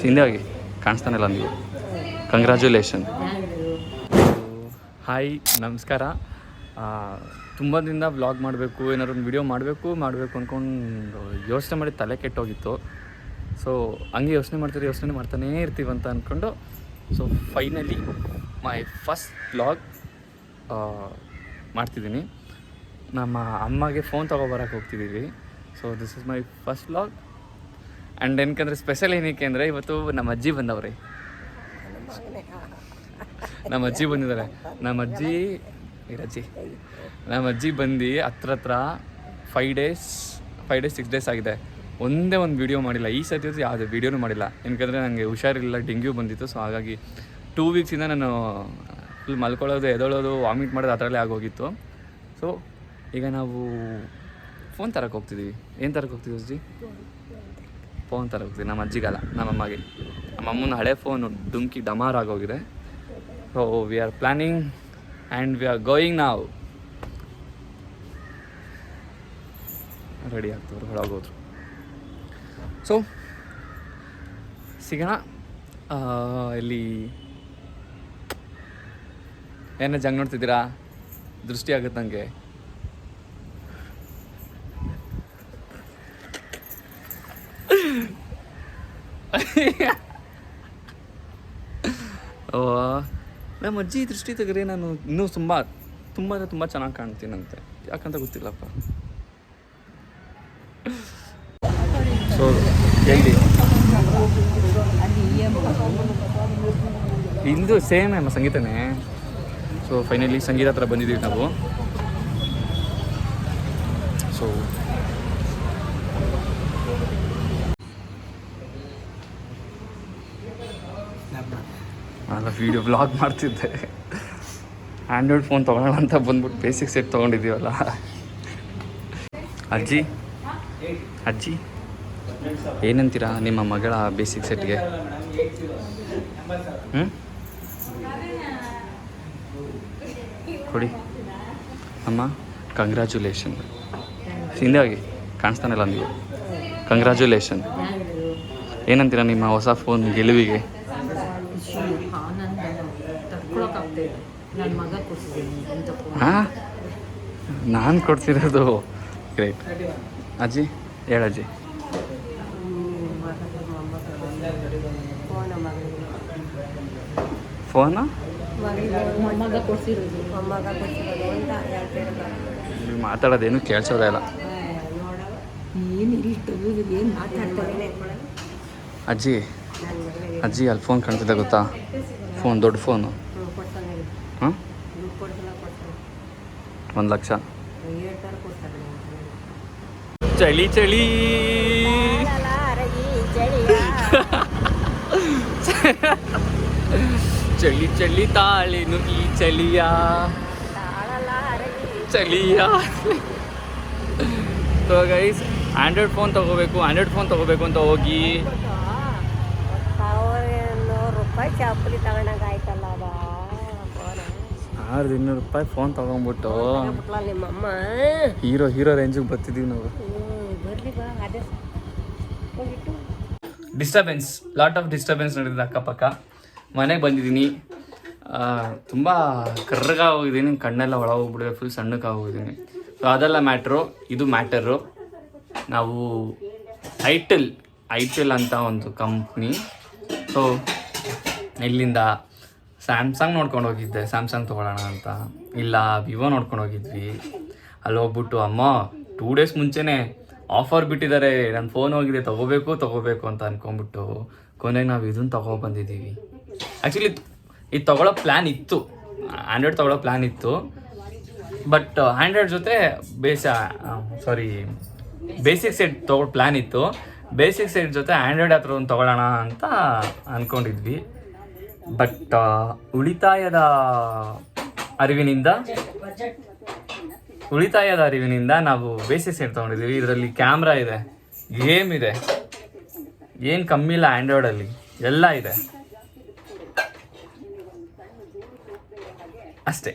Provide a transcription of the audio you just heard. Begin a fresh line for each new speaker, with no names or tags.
ಹಿಂದೆ ಹೋಗಿ ಕಾಣಿಸ್ತಾನಿಲ್ಲ ನೀವು. ಕಂಗ್ರ್ಯಾಚುಲೇಷನ್. ಹಾಯ್, ನಮಸ್ಕಾರ. ತುಂಬ ದಿನದಿಂದ ವ್ಲಾಗ್ ಮಾಡಬೇಕು, ಏನಾದ್ರು ಒಂದು ವಿಡಿಯೋ ಮಾಡಬೇಕು ಅಂದ್ಕೊಂಡು ಯೋಚನೆ ಮಾಡಿ ತಲೆ ಕೆಟ್ಟೋಗಿತ್ತು. ಸೊ ಹಂಗೆ ಯೋಚನೆ ಮಾಡ್ತಾನೇ ಇರ್ತೀವಂತ ಅಂದ್ಕೊಂಡು so finally my first vlog ಮಾಡ್ತಿದ್ದೀನಿ. ನಮ್ಮ ಅಮ್ಮಗೆ ಫೋನ್ ತೊಗೊಬರಕ್ಕೆ ಹೋಗ್ತಿದ್ದೀವಿ. So this is my first vlog. And ಏನಕ್ಕಂದರೆ ಸ್ಪೆಷಲ್ ಏನಕ್ಕೆ ಅಂದರೆ ಇವತ್ತು ನಮ್ಮ ಅಜ್ಜಿ ಬಂದವ್ರೆ. ನಮ್ಮ ಅಜ್ಜಿ ಬಂದಿದ್ದಾರೆ. ನಮ್ಮ ಅಜ್ಜಿ ಬಂದು ಹತ್ರ 5 days 6 days ಆಗಿದೆ. ಒಂದೇ ಒಂದು ವೀಡಿಯೋ ಮಾಡಿಲ್ಲ. ಈ ಸತಿ ಯಾವುದೇ ವೀಡಿಯೋನೂ ಮಾಡಿಲ್ಲ. ಏನಕ್ಕಂದರೆ ನನಗೆ ಹುಷಾರಿಲ್ಲ, ಡೆಂಗ್ಯೂ ಬಂದಿತ್ತು. ಸೊ ಹಾಗಾಗಿ 2 weeksಯಿಂದ ನಾನು ಫುಲ್ ಮಲ್ಕೊಳ್ಳೋದು, ಎದೊಳೋದು, ವಾಮಿಟ್ ಮಾಡೋದು ಅದರಲ್ಲೇ ಆಗೋಗಿತ್ತು. ಸೊ ಈಗ ನಾವು ಫೋನ್ ತರಕ್ಕೆ ಹೋಗ್ತಿದ್ದೀವಿ. ಏನು ತರಕ್ಕೆ ಹೋಗ್ತೀವಿ ಅಜ್ಜಿ? ಫೋನ್ ತರಕ್ಕೆ ಹೋಗ್ತೀವಿ. ನಮ್ಮ ಅಜ್ಜಿಗಲ್ಲ, ನಮ್ಮಮ್ಮಗೆ. ನಮ್ಮಮ್ಮನ ಹಳೆ ಫೋನು ಡುಮ್ಕಿ ಡಮಾರ್ ಆಗೋಗಿದೆ. So we are planning and we are going ನಾವು. ರೆಡಿ ಆಗ್ತವ್ರು, ಹೊರಗೋದ್ರು. ಸೊ ಸಿಗೋಣ. ಇಲ್ಲಿ ಏನೇ ಜಂಗ್ ನೋಡ್ತಿದ್ದೀರಾ? ದೃಷ್ಟಿ ಆಗುತ್ತೆ ನನಗೆ. ನಮ್ಮ ಅಜ್ಜಿ ದೃಷ್ಟಿ ತೆಗೆದ್ರೆ ನಾನು ಇನ್ನೂ ತುಂಬ ಚೆನ್ನಾಗಿ ಕಾಣ್ತೀನಂತೆ. ಯಾಕಂತ ಗೊತ್ತಿಲ್ಲಪ್ಪ. ಸೊ ಹೇಳಿ, ಇಂದು ಸೇಮ್ ನಮ್ಮ ಸಂಗೀತನೇ. ಸೊ ಫೈನಲಿ ಸಂಗೀತ ಹತ್ರ ಬಂದಿದ್ದೀವಿ ನಾವು. ಸೊ ನಾನು ವೀಡಿಯೋ ವ್ಲಾಗ್ ಮಾಡ್ತಿದ್ದೆ. ಆ್ಯಂಡ್ರಾಯ್ಡ್ ಫೋನ್ ತೊಗೊಳ್ಳೋಣ ಅಂತ ಬಂದ್ಬಿಟ್ಟು ಬೇಸಿಕ್ ಸೆಟ್ ತೊಗೊಂಡಿದ್ದೀವಲ್ಲ. ಅಜ್ಜಿ ಏನಂತೀರಾ ನಿಮ್ಮ ಮಗಳ ಬೇಸಿಕ್ ಸೆಟ್ಗೆ? ಕೊಡಿ ಅಮ್ಮ. ಕಂಗ್ರ್ಯಾಚುಲೇಷನ್. ಹಿಂದೆ ಹೋಗಿ ಕಾಣಿಸ್ತಾನಿಲ್ಲ ನೀವು. ಕಂಗ್ರ್ಯಾಚುಲೇಷನ್. ಏನಂತೀರಾ ನಿಮ್ಮ ಹೊಸ ಫೋನ್ ಗೆಲುವಿಗೆ? ಹಾಂ, ನಾನು ಕೊಡ್ತಿರೋದು. ಗ್ರೇಟ್. ಅಜ್ಜಿ ಹೇಳಜ್ಜಿ. ಫೋನು ಮಾತಾಡೋದೇನು ಕೇಳಿಸೋದೇ ಇಲ್ಲ. ಅಜ್ಜಿ ಅಲ್ಲಿ ಫೋನ್ ಕಾಣ್ತಿದ್ದೆ ಗೊತ್ತಾ? ಫೋನ್, ದೊಡ್ಡ ಫೋನು. ಹಾಂ, 1 ಲಕ್ಷ. ಚಳಿ ಚಳಿ ತಾಳಿನು ಈ ಚಳಿಯ. ಸೊ ಗೈಸ್, ಆ್ಯಂಡ್ರಾಯ್ಡ್ ಫೋನ್ ತೊಗೋಬೇಕು ಅಂತ ಹೋಗಿ 600-200 ರೂಪಾಯಿ ಫೋನ್ ತೊಗೊಂಡ್ಬಿಟ್ಟು ಹೀರೋ ರೇಂಜಿಗೆ ಬರ್ತಿದ್ದೀವಿ ನಾವು. ಲಾಟ್ ಆಫ್ ಡಿಸ್ಟರ್ಬೆನ್ಸ್ ನಡೆದಿದೆ ಅಕ್ಕಪಕ್ಕ. ಮನೆಗೆ ಬಂದಿದ್ದೀನಿ. ತುಂಬ ಕರ್ರಗಾಗೋಗಿದ್ದೀನಿ. ಕಣ್ಣೆಲ್ಲ ಒಳಗೋಗ್ಬಿಟ್ಟಿದೆ. ಫುಲ್ ಸಣ್ಣಕ್ಕಾಗೋಗಿದ್ದೀನಿ. ಸೊ ಅದೆಲ್ಲ ಮ್ಯಾಟ್ರು. ಇದು ಮ್ಯಾಟರು. ನಾವು ಐಟೆಲ್ ಅಂತ ಒಂದು ಕಂಪ್ನಿ. ಸೊ ಇಲ್ಲಿಂದ ಸ್ಯಾಮ್ಸಂಗ್ ನೋಡ್ಕೊಂಡು ಹೋಗಿದ್ದೆ. ಸ್ಯಾಮ್ಸಂಗ್ ತೊಗೊಳ್ಳೋಣ ಅಂತ. ಇಲ್ಲ, ವಿವೋ ನೋಡ್ಕೊಂಡು ಹೋಗಿದ್ವಿ. ಅಲ್ಲಿ ಹೋಗ್ಬಿಟ್ಟು ಅಮ್ಮ 2 days ಮುಂಚೆನೇ ಆಫರ್ ಬಿಟ್ಟಿದ್ದಾರೆ. ನನ್ನ ಫೋನ್ ಹೋಗಿದೆ, ತೊಗೋಬೇಕು ಅಂತ ಅಂದ್ಕೊಂಬಿಟ್ಟು ಕೊನೆಗೆ ನಾವು ಇದನ್ನು ತೊಗೊಬಂದಿದ್ದೀವಿ. ಆ್ಯಕ್ಚುಲಿ ಇದು ತೊಗೊಳ್ಳೋ ಪ್ಲ್ಯಾನ್ ಇತ್ತು. ಆ್ಯಂಡ್ರಾಯ್ಡ್ ತೊಗೊಳ್ಳೋ ಪ್ಲ್ಯಾನ್ ಇತ್ತು. ಬಟ್ ಆ್ಯಂಡ್ರಾಯ್ಡ್ ಜೊತೆ ಬೇಸಿಕ್ ಸೆಟ್ ತೊಗೊಳ್ಳೋ ಪ್ಲ್ಯಾನ್ ಇತ್ತು. ಬೇಸಿಕ್ ಸೆಟ್ ಜೊತೆ ಆ್ಯಂಡ್ರಾಯ್ಡ್ ಹತ್ರ ಒಂದು ತೊಗೊಳ್ಳೋಣ ಅಂತ ಅಂದ್ಕೊಂಡಿದ್ವಿ. ಬಟ್ ಉಳಿತಾಯದ ಅರಿವಿನಿಂದ ನಾವು ಬೇಸಿಕ್ ಸೆಟ್ ತೊಗೊಂಡಿದ್ದೀವಿ. ಇದರಲ್ಲಿ ಕ್ಯಾಮ್ರಾ ಇದೆ, ಗೇಮ್ ಇದೆ, ಏನು ಕಮ್ಮಿ ಇಲ್ಲ. ಆ್ಯಂಡ್ರಾಯ್ಡಲ್ಲಿ ಎಲ್ಲ ಇದೆ ಅಷ್ಟೇ.